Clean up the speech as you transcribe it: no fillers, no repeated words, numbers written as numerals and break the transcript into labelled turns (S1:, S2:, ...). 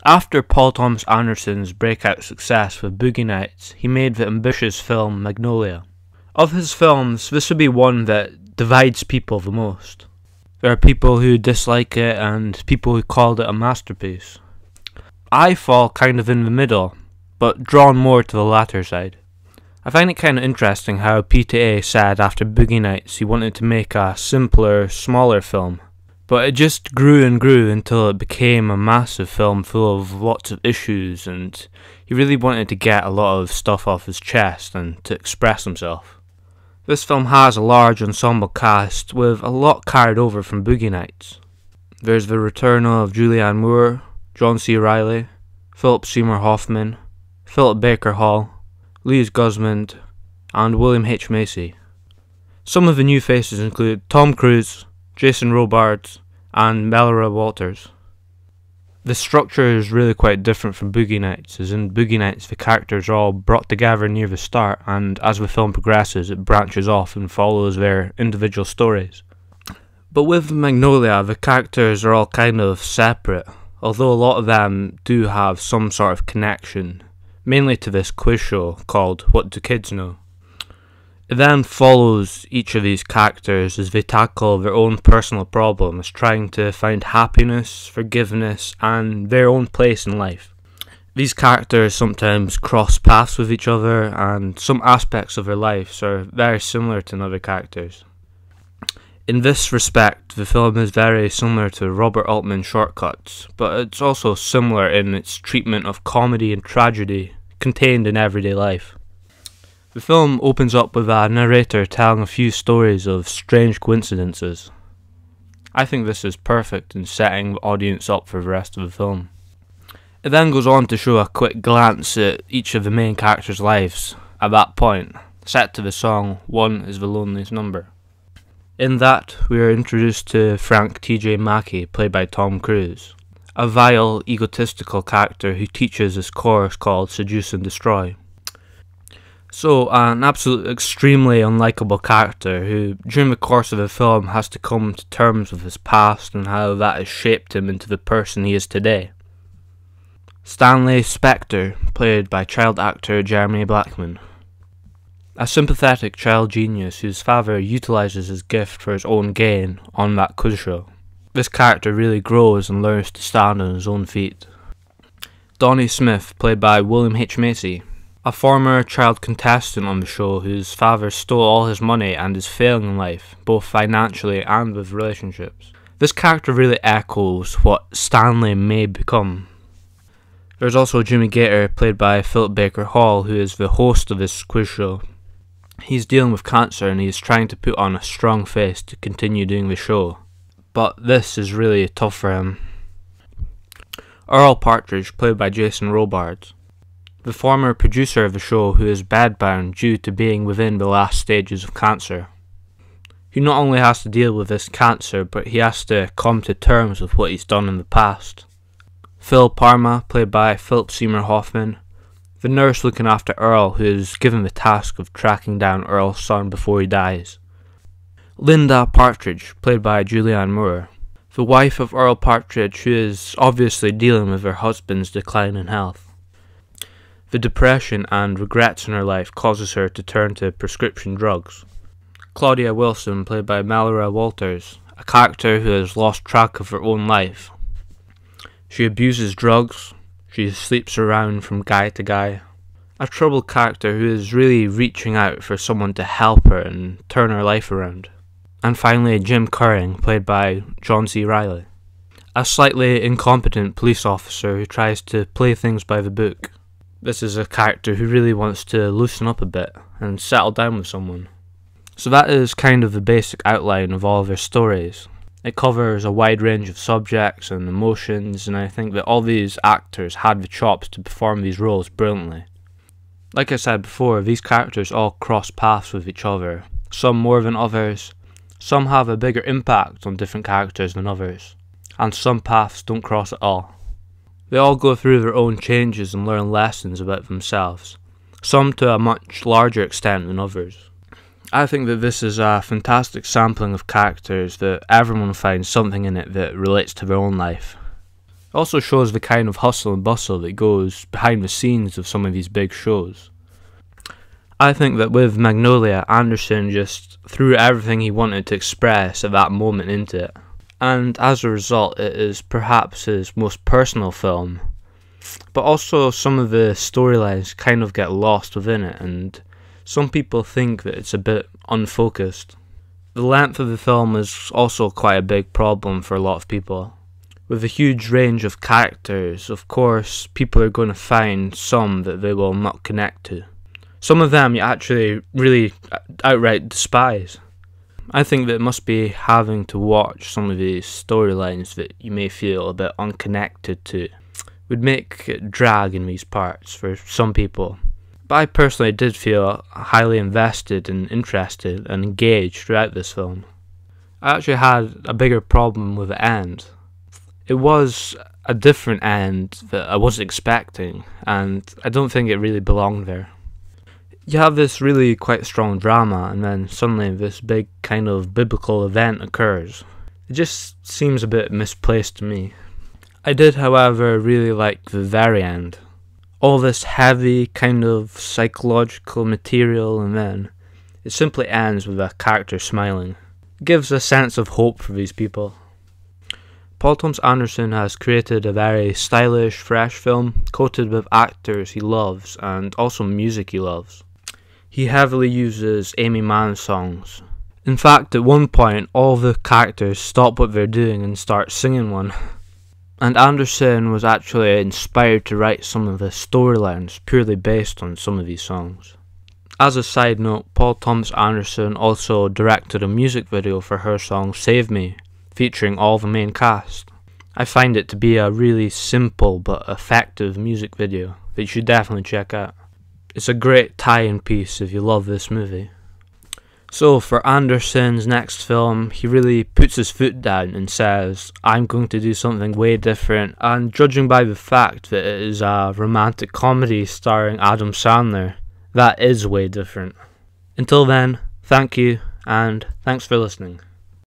S1: After Paul Thomas Anderson's breakout success with Boogie Nights, he made the ambitious film Magnolia. Of his films, this would be one that divides people the most. There are people who dislike it and people who called it a masterpiece. I fall kind of in the middle, but drawn more to the latter side. I find it kind of interesting how PTA said after Boogie Nights he wanted to make a simpler, smaller film. But it just grew and grew until it became a massive film full of lots of issues, and he really wanted to get a lot of stuff off his chest and to express himself. This film has a large ensemble cast with a lot carried over from Boogie Nights. There's the return of Julianne Moore, John C. Reilly, Philip Seymour Hoffman, Philip Baker Hall, Louise Guzman, and William H. Macy. Some of the new faces include Tom Cruise, Jason Robards, and Melora Walters. The structure is really quite different from Boogie Nights, as in Boogie Nights the characters are all brought together near the start, and as the film progresses it branches off and follows their individual stories. But with Magnolia the characters are all kind of separate, although a lot of them do have some sort of connection, mainly to this quiz show called What Do Kids Know? It then follows each of these characters as they tackle their own personal problems, trying to find happiness, forgiveness, and their own place in life. These characters sometimes cross paths with each other, and some aspects of their lives are very similar to other characters. In this respect, the film is very similar to Robert Altman's Shortcuts, but it's also similar in its treatment of comedy and tragedy contained in everyday life. The film opens up with a narrator telling a few stories of strange coincidences. I think this is perfect in setting the audience up for the rest of the film. It then goes on to show a quick glance at each of the main characters' lives at that point, set to the song One is the Loneliest Number. In that, we are introduced to Frank T.J. Mackey, played by Tom Cruise, a vile, egotistical character who teaches this course called Seduce and Destroy. So, an absolutely extremely unlikable character who, during the course of the film, has to come to terms with his past and how that has shaped him into the person he is today. Stanley Spector, played by child actor Jeremy Blackman. A sympathetic child genius whose father utilises his gift for his own gain on that quiz show. This character really grows and learns to stand on his own feet. Donnie Smith, played by William H. Macy. A former child contestant on the show whose father stole all his money and is failing in life, both financially and with relationships. This character really echoes what Stanley may become. There's also Jimmy Gator, played by Philip Baker Hall, who is the host of this quiz show. He's dealing with cancer and he's trying to put on a strong face to continue doing the show. But this is really tough for him. Earl Partridge, played by Jason Robards. The former producer of the show who is bedbound due to being within the last stages of cancer. He not only has to deal with this cancer, but he has to come to terms with what he's done in the past. Phil Parma, played by Philip Seymour Hoffman, the nurse looking after Earl, who is given the task of tracking down Earl's son before he dies. Linda Partridge, played by Julianne Moore, the wife of Earl Partridge, who is obviously dealing with her husband's decline in health. The depression and regrets in her life causes her to turn to prescription drugs. Claudia Wilson, played by Melora Walters, a character who has lost track of her own life. She abuses drugs, she sleeps around from guy to guy. A troubled character who is really reaching out for someone to help her and turn her life around. And finally, Jim Curring, played by John C. Reilly, a slightly incompetent police officer who tries to play things by the book. This is a character who really wants to loosen up a bit and settle down with someone. So that is kind of the basic outline of all of their stories. It covers a wide range of subjects and emotions, and I think that all these actors had the chops to perform these roles brilliantly. Like I said before, these characters all cross paths with each other, some more than others, some have a bigger impact on different characters than others, and some paths don't cross at all. They all go through their own changes and learn lessons about themselves, some to a much larger extent than others. I think that this is a fantastic sampling of characters that everyone finds something in it that relates to their own life. It also shows the kind of hustle and bustle that goes behind the scenes of some of these big shows. I think that with Magnolia, Anderson just threw everything he wanted to express at that moment into it. And as a result, it is perhaps his most personal film. But also some of the storylines kind of get lost within it, and some people think that it's a bit unfocused. The length of the film is also quite a big problem for a lot of people. With a huge range of characters, of course, people are going to find some that they will not connect to. Some of them you actually really outright despise. I think that it must be having to watch some of these storylines that you may feel a bit unconnected to would make it drag in these parts for some people. But I personally did feel highly invested and interested and engaged throughout this film. I actually had a bigger problem with the end. It was a different end that I wasn't expecting, and I don't think it really belonged there. You have this really quite strong drama, and then suddenly this big kind of biblical event occurs. It just seems a bit misplaced to me. I did, however, really like the very end. All this heavy kind of psychological material, and then it simply ends with a character smiling. It gives a sense of hope for these people. Paul Thomas Anderson has created a very stylish, fresh film, coated with actors he loves and also music he loves. He heavily uses Amy Mann songs. In fact, at one point, all the characters stop what they're doing and start singing one. And Anderson was actually inspired to write some of the storylines purely based on some of these songs. As a side note, Paul Thomas Anderson also directed a music video for her song Save Me, featuring all the main cast. I find it to be a really simple but effective music video that you should definitely check out. It's a great tie-in piece if you love this movie. So for Anderson's next film, he really puts his foot down and says, I'm going to do something way different, and judging by the fact that it is a romantic comedy starring Adam Sandler, that is way different. Until then, thank you, and thanks for listening.